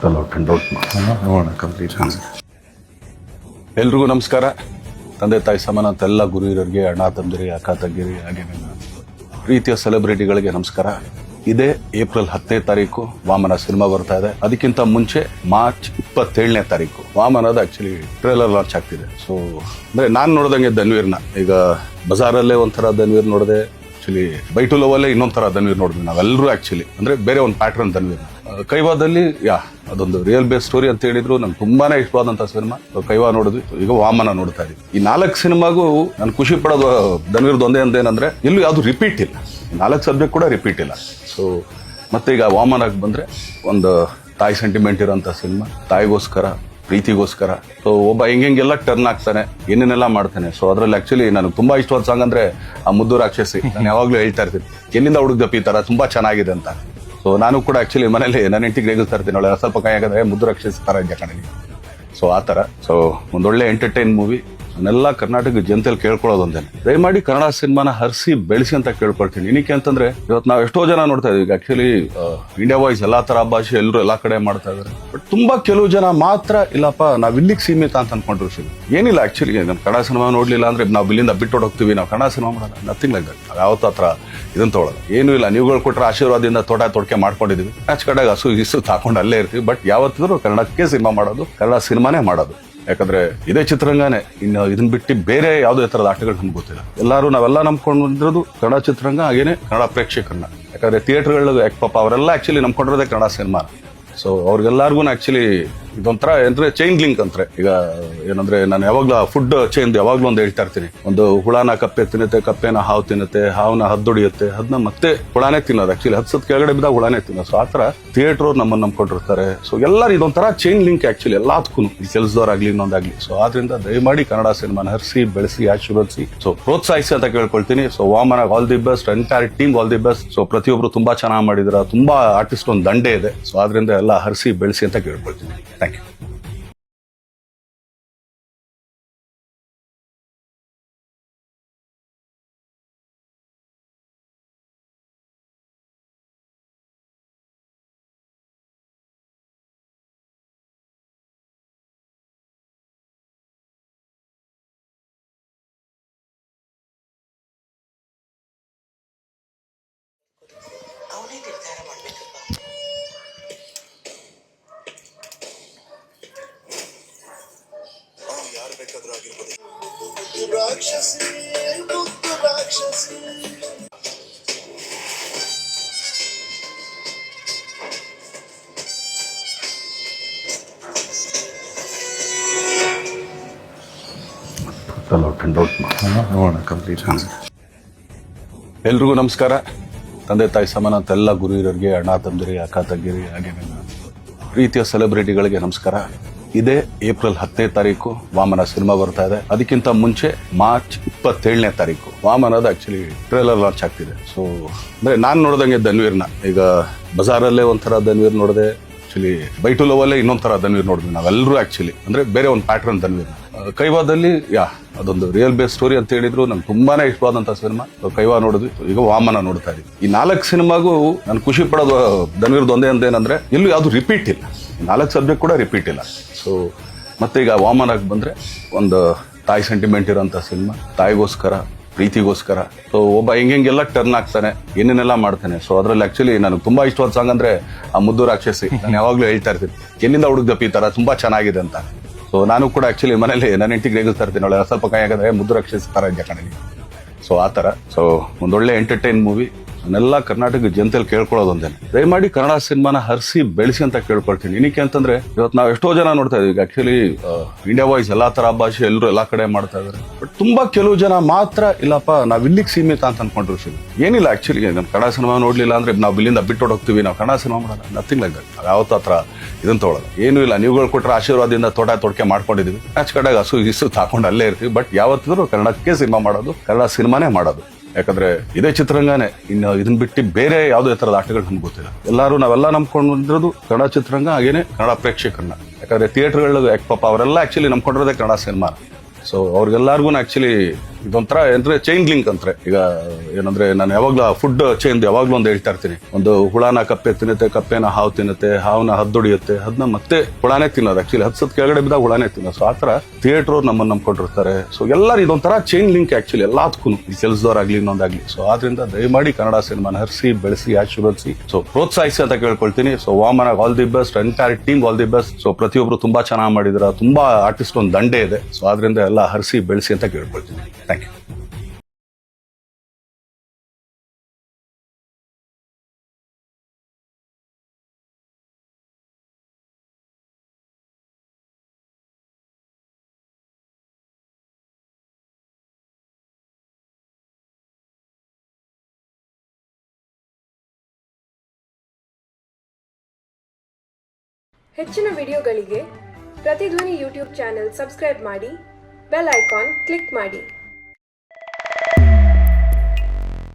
ನೋಡೋಣ ಕಂಪ್ಲೀಟ್. ಎಲ್ರಿಗೂ ನಮಸ್ಕಾರ. ತಂದೆ ತಾಯಿ ಸಮಾನಂತ ಎಲ್ಲ ಗುರು ಹಿರಿಯರಿಗೆ, ಅಣ್ಣ ತಮ್ಮದಿರಿ, ಅಕ್ಕ ತಂಗಿರಿ, ಹಾಗೆ ನನ್ನ ಪ್ರೀತಿಯ ಸೆಲೆಬ್ರಿಟಿಗಳಿಗೆ ನಮಸ್ಕಾರ. ಇದೇ ಏಪ್ರಿಲ್ 10ನೇ ತಾರೀಕು ವಾಮನ ಸಿನಿಮಾ ಬರ್ತಾ ಇದೆ. ಅದಕ್ಕಿಂತ ಮುಂಚೆ ಮಾರ್ಚ್ 27ನೇ ತಾರೀಕು ವಾಮನದ ಆಕ್ಚುಲಿ ಟ್ರೇಲರ್ ಲಾಂಚ್ ಆಗ್ತಿದೆ. ಸೊ ಅಂದ್ರೆ ನಾನು ನೋಡ್ದಂಗೆ ಧನ್ವೀರ್ನ ಈಗ ಬಜಾರಲ್ಲೇ ಒಂಥರ ಧನ್ವೀರ್ ನೋಡಿದೆ, ಆಕ್ಚುಲಿ ಬೈ ಟು ಲವ್ ಅಲ್ಲೇ ಇನ್ನೊಂಥರ ಧನ್ವೀರ್ ನೋಡಿದ್ವಿ ನಾವೆಲ್ಲರೂ. ಆಕ್ಚುಲಿ ಅಂದ್ರೆ ಬೇರೆ ಒಂದು ಪ್ಯಾಟರ್ನ್ ಧನ್ವೀರ್. ಕೈವಾದಲ್ಲಿ ಅದೊಂದು ರಿಯಲ್ ಬೇಸ್ ಸ್ಟೋರಿ ಅಂತ ಹೇಳಿದ್ರು. ನಂಗೆ ತುಂಬಾನೇ ಇಷ್ಟವಾದಂತ ಸಿನಿಮಾ ಕೈವಾ ನೋಡಿದ್ವಿ. ಈಗ ವಾಮನ ನೋಡ್ತಾ ಇದೀವಿ. ಈ 4 ಸಿನಿಮಾಗೂ ನಾನು ಖುಷಿ ಪಡೋದು ಧನ್ವೀರ್ದು ಒಂದೇ ಅಂತ ಏನಂದ್ರೆ ಎಲ್ಲೂ ಯಾವ್ದು ರಿಪೀಟ್ ಇಲ್ಲ. 4 ಸಬ್ಜೆಕ್ಟ್ ಕೂಡ ರಿಪೀಟ್ ಇಲ್ಲ. ಸೊ ಮತ್ತೆ ಈಗ ವಾಮನಕ್ಕೆ ಬಂದ್ರೆ ಒಂದು ತಾಯಿ ಸೆಂಟಿಮೆಂಟ್ ಇರೋಂಥ ಸಿನಿಮಾ, ತಾಯಿಗೋಸ್ಕರ, ಪ್ರೀತಿಗೋಸ್ಕರ. ಸೊ ಒಬ್ಬ ಹೆಂಗೆಲ್ಲ ಟರ್ನ್ ಆಗ್ತಾನೆ, ಏನೇನೆಲ್ಲ ಮಾಡ್ತಾನೆ. ಸೊ ಅದ್ರಲ್ಲಿ ಆಕ್ಚುಲಿ ನನಗೆ ತುಂಬಾ ಇಷ್ಟವಾದ ಸಾಂಗ್ ಅಂದ್ರೆ ಆ ಮುದ್ದು ರಾಕ್ಷಸಿ. ನಾನು ಯಾವಾಗ್ಲೂ ಹೇಳ್ತಾ ಇರ್ತೀನಿ, ಎಲ್ಲಿಂದ ಹುಡುಗದಪ್ಪ ಈ ತರ ತುಂಬಾ ಚೆನ್ನಾಗಿದೆ ಅಂತ. ಸೊ ನಾನು ಕೂಡ ಆಕ್ಚುಲಿ ಮನೇಲಿ ನನ್ನ ಹೆಂಡತಿಗೆ ರೇಗಿಸ್ತಾ ಇರ್ತೀನಿ, ಒಳ್ಳೆ ಸ್ವಲ್ಪ ಕೈ ಹಾಕಿದ್ರೆ ಮುದ್ದು ರಾಕ್ಷಸಿ ತರ ಇದೆ ಕಣೆ. ಸೊ ಆ ತರ. ಸೊ ಒಂದೊಳ್ಳೆ ಎಂಟರ್ಟೈನ್ ಮೂವಿ. ನಾನೆಲ್ಲ ಕರ್ನಾಟಕ ಜನತೆಯಲ್ಲಿ ಕೇಳ್ಕೊಳ್ಳೋದು ಒಂದೇನೆ, ದಯಮಾಡಿ ಕನ್ನಡ ಸಿನಿಮಾನ ಹರಿಸಿ ಬೆಳೆಸಿ ಅಂತ ಕೇಳ್ಕೊಳ್ತೀನಿ. ಏನಕ್ಕೆ ಅಂತಂದ್ರೆ ಇವತ್ತು ನಾವು ಎಷ್ಟೋ ಜನ ನೋಡ್ತಾ ಇದೀವಿ. ಆಕ್ಚುಲಿ ಇಂಡಿಯಾ ವಾಯ್ಸ್ ಎಲ್ಲಾ ತರ ಭಾಷೆ ಎಲ್ಲರೂ ಎಲ್ಲಾ ಕಡೆ ಮಾಡ್ತಾ ಇದಾರೆ. ಬಟ್ ತುಂಬಾ ಕೆಲವು ಜನ ಮಾತ್ರ ಇಲ್ಲಪ್ಪ ನಾವ್ ಇಲ್ಲಿಗೆ ಸೀಮಿತ ಅಂತ ಅನ್ಕೊಂಡ್ರು ಏನಿಲ್ಲ. ಆಕ್ಚುಲಿ ನಮ್ ಕನ್ನಡ ಸಿನಿಮಾ ನೋಡ್ಲಿಲ್ಲ ಅಂದ್ರೆ ನಾವು ಇಲ್ಲಿಂದ ಬಿಟ್ಟು ಹೋಗ್ತೀವಿ, ನಾವು ಕನ್ನಡ ಸಿನಿಮಾ ಮಾಡೋಣ, ನಥಿಂಗ್ ಲೈಕ್ ದಟ್. ನಾವು ಯಾವತ್ತ ಹತ್ರ ಇದನ್ನ ತೊಗೊಳಲ್ಲ, ಏನೂ ಇಲ್ಲ. ನೀವುಗಳು ಕೊಟ್ಟರೆ ಆಶೀರ್ವಾದದಿಂದ ತೊಡಕೆ ಮಾಡ್ಕೊಂಡಿದೀವಿ. ಮ್ಯಾಚ್ ಕಡೆಗೆ ಹಸು ಇಸು ಹಾಕೊಂಡು ಅಲ್ಲೇ ಇರ್ತೀವಿ. ಬಟ್ ಯಾವತ್ತಿದ್ರು ಕನ್ನಡಕ್ಕೆ ಸಿನಿಮಾ ಮಾಡೋದು, ಕನ್ನಡ ಸಿನಿಮಾನೇ ಮಾಡೋದು. ಯಾಕಂದ್ರೆ ಇದೇ ಚಿತ್ರರಂಗನೇ, ಇನ್ನು ಇದನ್ನ ಬಿಟ್ಟು ಬೇರೆ ಯಾವುದೇ ತರದ ಆಟಗಳು ನಮ್ಗೆ ಗೊತ್ತಿಲ್ಲ. ನಾವೆಲ್ಲ ನಂಬ್ಕೊಂಡಿರೋದು ಕನ್ನಡ ಚಿತ್ರರಂಗ, ಹಾಗೇನೆ ಕನ್ನಡ ಪ್ರೇಕ್ಷಕರನ್ನ. ಯಾಕಂದ್ರೆ ಥಿಯೇಟರ್ಗಳು ಪಾಪ ಅವರೆಲ್ಲ ಆಕ್ಚುಲಿ ನಂಬ್ಕೊಂಡಿರೋದೇ ಕನ್ನಡ ಸಿನಿಮಾ. ಸೊ ಅವ್ರಿಗೆಲ್ಲರಿಗೂ ಆಕ್ಚುಲಿ ಇದೊಂಥರ ಅಂದ್ರೆ ಚೈನ್ ಲಿಂಕ್ ಅಂತಾರೆ. ಈಗ ಏನಂದ್ರೆ ನಾನು ಯಾವಾಗ್ಲೂ ಫುಡ್ ಚೈನ್ ಯಾವಾಗ್ಲೂ ಒಂದು ಹೇಳ್ತಾ ಇರ್ತೀನಿ. ಒಂದು ಹುಳನ ಕಪ್ಪೆ ತಿನ್ನುತ್ತೆ, ಕಪ್ಪೆನ ಹಾವು ತಿನ್ನುತ್ತೆ, ಹಾವನ್ನ ಹದ್ದೊಡಿಯುತ್ತೆ, ಅದನ್ನ ಮತ್ತೆ ಹುಳಾನೇ ತಿನ್ನೋದು. ಆಕ್ಚುಲಿ 10 ಸತ್ ಕೆಳಗಡೆ ಬಿದ್ದಾಗ ಹುಳಾನೇ ತಿನ್ನೋದು. ಸೊ ಆತರ ಥಿಯೇಟರ್ ನಮ್ಮನ್ನ ನಂಬ್ಕೊಂಡಿರ್ತಾರೆ. ಸೊ ಎಲ್ಲರೂ ಇದೊಂಥರ ಚೈನ್ ಲಿಂಕ್ ಆಕ್ಚುಲಿ ಎಲ್ಲದಕ್ಕೂ, ಈ ಕೆಲಸದವ್ರಾಗ್ಲಿ ಇನ್ನೊಂದಾಗ್ಲಿ. ಸೊ ಆದ್ರಿಂದ ದಯಮಾಡಿ ಕನ್ನಡ ಸಿನಿಮಾನ ಹರಿಸಿ ಬೆಳೆಸಿ ಆಶೀರ್ವದಿಸಿ, ಸೊ ಪ್ರೋತ್ಸಾಹಿಸಿ ಅಂತ ಕೇಳ್ಕೊಳ್ತೀನಿ. So Vamana all the best, entire team all the best. So ಪ್ರತಿಯೊಬ್ರು ತುಂಬಾ ಚೆನ್ನಾಗಿ ಮಾಡಿದ್ರ, ತುಂಬಾ ಆರ್ಟಿಸ್ಟ್ ಒಂದು ದಂಡೆ ಇದೆ. ಸೊ ಆದ್ರಿಂದ ಎಲ್ಲ ಹರಿಸಿ ಬೆಳೆಸಿ ಅಂತ ಕೇಳ್ಕೊಳ್ತೀನಿ. Thank you. ಅವನೇ ನಿರ್ಧಾರ ಮಾಡ್ಬೇಕಪ್ಪ. ಅವನು ಯಾರು ಬೇಕಾದ್ರೂ ಆಗಿರ್ಬೋದು. ರಾಕ್ಷಸಿ, ಮುದ್ದು ರಾಕ್ಷಸಿ. ನೋಡೋಣ ಕಂಪ್ಲೀಟ್. ಎಲ್ರಿಗೂ ನಮಸ್ಕಾರ. ತಂದೆ ತಾಯಿ ಸಮಾನಂತ ಎಲ್ಲ ಗುರು ಹಿರಿಯರಿಗೆ, ಅಣ್ಣ ತಮ್ಮದಿರಿ, ಅಕ್ಕ ತಂಗಿರಿ, ಹಾಗೆ ನನ್ನ ಪ್ರೀತಿಯ ಸೆಲೆಬ್ರಿಟಿಗಳಿಗೆ ನಮಸ್ಕಾರ. ಇದೇ ಏಪ್ರಿಲ್ 10ನೇ ತಾರೀಕು ವಾಮನ ಸಿನಿಮಾ ಬರ್ತಾ ಇದೆ. ಅದಕ್ಕಿಂತ ಮುಂಚೆ ಮಾರ್ಚ್ 27ನೇ ತಾರೀಕು ವಾಮನದ ಆಕ್ಚುಲಿ ಟ್ರೇಲರ್ ಲಾಂಚ್ ಆಗ್ತಿದೆ. ಸೊ ಅಂದ್ರೆ ನಾನು ನೋಡ್ದಂಗೆ ಧನ್ವೀರ್ನ ಈಗ ಬಜಾರಲ್ಲೇ ಒಂಥರ ಧನ್ವೀರ್ ನೋಡಿದೆ, ಆಕ್ಚುಲಿ ಬೈ ಟು ಲವ್ ಅಲ್ಲೇ ಇನ್ನೊಂಥರ ಧನ್ವೀರ್ ನೋಡಿದ್ವಿ ನಾವೆಲ್ಲರೂ. ಆಕ್ಚುಲಿ ಅಂದ್ರೆ ಬೇರೆ ಒಂದು ಪ್ಯಾಟರ್ನ್ ಧನ್ವೀರ್. ಕೈವಾದಲ್ಲಿ ಅದೊಂದು ರಿಯಲ್ ಬೇಸ್ ಸ್ಟೋರಿ ಅಂತ ಹೇಳಿದ್ರು. ನಂಗೆ ತುಂಬಾನೇ ಇಷ್ಟವಾದಂತ ಸಿನಿಮಾ ಕೈವಾ ನೋಡಿದ್ವಿ. ಈಗ ವಾಮನ ನೋಡ್ತಾ ಇದೀವಿ. ಈ 4 ಸಿನಿಮಾಗೂ ನಾನು ಖುಷಿ ಪಡೋದು ಧನ್ವೀರ್ದು ಒಂದೇ ಅಂತ ಏನಂದ್ರೆ ಎಲ್ಲೂ ಯಾವ್ದು ರಿಪೀಟ್ ಇಲ್ಲ. 4 ಸಬ್ಜೆಕ್ಟ್ ಕೂಡ ರಿಪೀಟ್ ಇಲ್ಲ. ಸೊ ಮತ್ತೆ ಈಗ ವಾಮನಕ್ಕೆ ಬಂದ್ರೆ ಒಂದು ತಾಯಿ ಸೆಂಟಿಮೆಂಟ್ ಇರೋಂಥ ಸಿನಿಮಾ, ತಾಯಿಗೋಸ್ಕರ, ಪ್ರೀತಿಗೋಸ್ಕರ. ಸೊ ಒಬ್ಬ ಹೆಂಗೆಲ್ಲ ಟರ್ನ್ ಆಗ್ತಾನೆ, ಏನೇನೆಲ್ಲ ಮಾಡ್ತಾನೆ. ಸೊ ಅದ್ರಲ್ಲಿ ಆಕ್ಚುಲಿ ನನಗೆ ತುಂಬಾ ಇಷ್ಟವಾದ ಸಾಂಗ್ ಅಂದ್ರೆ ಆ ಮುದ್ದು ರಾಕ್ಷಸಿ. ನಾನು ಯಾವಾಗ್ಲೂ ಹೇಳ್ತಾ ಇರ್ತೀನಿ, ಎಲ್ಲಿಂದ ಹುಡುಗದಪ್ಪ ಈ ತರ ತುಂಬಾ ಚೆನ್ನಾಗಿದೆ ಅಂತ. ಸೊ ನಾನು ಕೂಡ ಆಕ್ಚುಲಿ ಮನೇಲಿ ನನ್ನ ಹೆಂಡತಿಗೆ ರೇಗಿಸ್ತಾ ಇರ್ತೀನಿ, ಒಳ್ಳೆ ಸ್ವಲ್ಪ ಕೈ ಹಾಕಿದ್ರೆ ಮುದ್ದು ರಾಕ್ಷಸಿ ತರ ಇದೆ ಕಣೆ. ಸೊ ಆ ತರ. ಸೊ ಒಂದೊಳ್ಳೆ ಎಂಟರ್ಟೈನ್ ಮೂವಿ. ನಾನೆಲ್ಲ ಕರ್ನಾಟಕ ಜನತೆಯಲ್ಲಿ ಕೇಳ್ಕೊಳ್ಳೋದು ಒಂದೇನೆ, ದಯಮಾಡಿ ಕನ್ನಡ ಸಿನಿಮಾನ ಹರಿಸಿ ಬೆಳೆಸಿ ಅಂತ ಕೇಳ್ಕೊಳ್ತೀನಿ. ಏನಕ್ಕೆ ಅಂತಂದ್ರೆ ಇವತ್ತು ನಾವು ಎಷ್ಟೋ ಜನ ನೋಡ್ತಾ ಇದೀವಿ. ಆಕ್ಚುಲಿ ಇಂಡಿಯಾ ವಾಯ್ಸ್ ಎಲ್ಲಾ ತರ ಭಾಷೆ ಎಲ್ಲರೂ ಎಲ್ಲಾ ಕಡೆ ಮಾಡ್ತಾ ಇದಾರೆ. ಬಟ್ ತುಂಬಾ ಕೆಲವು ಜನ ಮಾತ್ರ ಇಲ್ಲಪ್ಪ ನಾವ್ ಇಲ್ಲಿಗೆ ಸೀಮಿತ ಅಂತ ಅನ್ಕೊಂಡ್ರು ಏನಿಲ್ಲ. ಆಕ್ಚುಲಿ ನಮ್ ಕನ್ನಡ ಸಿನಿಮಾ ನೋಡ್ಲಿಲ್ಲ ಅಂದ್ರೆ ನಾವು ಇಲ್ಲಿಂದ ಬಿಟ್ಟು ಹೋಗ್ತೀವಿ, ನಾವು ಕನ್ನಡ ಸಿನಿಮಾ ಮಾಡೋಣ, ನಥಿಂಗ್ ಲೈಕ್ ದಟ್. ನಾವು ಯಾವತ್ತ ಹತ್ರ ಇದನ್ನ ತೊಗೊಳಲ್ಲ, ಏನೂ ಇಲ್ಲ. ನೀವುಗಳು ಕೊಟ್ಟರೆ ಆಶೀರ್ವಾದದಿಂದ ತೊಡಕೆ ಮಾಡ್ಕೊಂಡಿದೀವಿ. ಮ್ಯಾಚ್ ಕಡೆಗೆ ಹಸು ಇಸು ಹಾಕೊಂಡು ಅಲ್ಲೇ ಇರ್ತೀವಿ. ಬಟ್ ಯಾವತ್ತಿದ್ರು ಕನ್ನಡಕ್ಕೆ ಸಿನಿಮಾ ಮಾಡೋದು, ಕನ್ನಡ ಸಿನಿಮಾನೇ ಮಾಡೋದು. ಯಾಕಂದ್ರೆ ಇದೇ ಚಿತ್ರರಂಗನೇ, ಇನ್ನು ಇದನ್ನ ಬಿಟ್ಟು ಬೇರೆ ಯಾವುದೇ ತರದ ಆಟಗಳು ನಮ್ಗೆ ಗೊತ್ತಿಲ್ಲ. ನಾವೆಲ್ಲ ನಂಬ್ಕೊಂಡಿರೋದು ಕನ್ನಡ ಚಿತ್ರರಂಗ, ಹಾಗೇನೆ ಕನ್ನಡ ಪ್ರೇಕ್ಷಕರನ್ನ. ಯಾಕಂದ್ರೆ ಥಿಯೇಟರ್ಗಳು ಪಾಪ ಅವರೆಲ್ಲ ಆಕ್ಚುಲಿ ನಂಬ್ಕೊಂಡಿರೋದೇ ಕನ್ನಡ ಸಿನಿಮಾ. ಸೊ ಅವ್ರಿಗೆಲ್ಲರಿಗೂ ಆಕ್ಚುಲಿ ಇದೊಂಥರ ಅಂದ್ರೆ ಚೈನ್ ಲಿಂಕ್ ಅಂತಾರೆ. ಈಗ ಏನಂದ್ರೆ ನಾನು ಯಾವಾಗ್ಲೂ ಫುಡ್ ಚೈನ್ ಯಾವಾಗ್ಲೂ ಒಂದು ಹೇಳ್ತಾ ಇರ್ತೀನಿ, ಒಂದು ಹುಳನ ಕಪ್ಪೆ ತಿನ್ನುತ್ತೆ, ಕಪ್ಪೆನ ಹಾವು ತಿನ್ನುತ್ತೆ, ಹಾವನ್ನ ಹದ್ದೊಡಿಯುತ್ತೆ, ಅದನ್ನ ಮತ್ತೆ ಹುಳಾನೇ ತಿನ್ನೋದು. ಆಕ್ಚುಲಿ ಹತ್ಸದ್ ಕೆಳಗಡೆ ಬಿದ್ದಾಗ ಹುಳಾನೇ ತಿನ್ನೋದು. ಸೊ ಆತರ ಥಿಯೇಟರ್ ನಮ್ಮನ್ನ ನಂಬ್ಕೊಂಡಿರ್ತಾರೆ. ಸೊ ಎಲ್ಲರೂ ಇದೊಂಥರ ಚೈನ್ ಲಿಂಕ್ ಆಕ್ಚುಲಿ ಎಲ್ಲದಕ್ಕೂ, ಈ ಕೆಲಸದವ್ರಾಗ್ಲಿ ಇನ್ನೊಂದಾಗ್ಲಿ. ಸೊ ಆದ್ರಿಂದ ದಯಮಾಡಿ ಕನ್ನಡ ಸಿನಿಮಾನ ಹರಿಸಿ ಬೆಳೆಸಿ ಆಶೀರ್ವದಿಸಿ, ಸೊ ಪ್ರೋತ್ಸಾಹಿಸಿ ಅಂತ ಕೇಳ್ಕೊಳ್ತೀನಿ. So Vamana all the best, entire team all the best. So ಪ್ರತಿಯೊಬ್ರು ತುಂಬಾ ಚೆನ್ನಾಗಿ ಮಾಡಿದ್ರ, ತುಂಬಾ ಆರ್ಟಿಸ್ಟ್ ಒಂದು ದಂಡೆ ಇದೆ. ಸೊ ಆದ್ರಿಂದ ಎಲ್ಲ ಹರಿಸಿ ಬೆಳೆಸಿ ಅಂತ ಕೇಳ್ಕೊಳ್ತೀನಿ. Thank you. ಹೆಚ್ಚಿನ ವಿಡಿಯೋಗಳಿಗೆ ಪ್ರತಿಧ್ವನಿ ಯೂಟ್ಯೂಬ್ ಚಾನೆಲ್ ಸಬ್ಸ್ಕ್ರೈಬ್ ಮಾಡಿ, ಬೆಲ್ ಐಕಾನ್ ಕ್ಲಿಕ್ ಮಾಡಿ.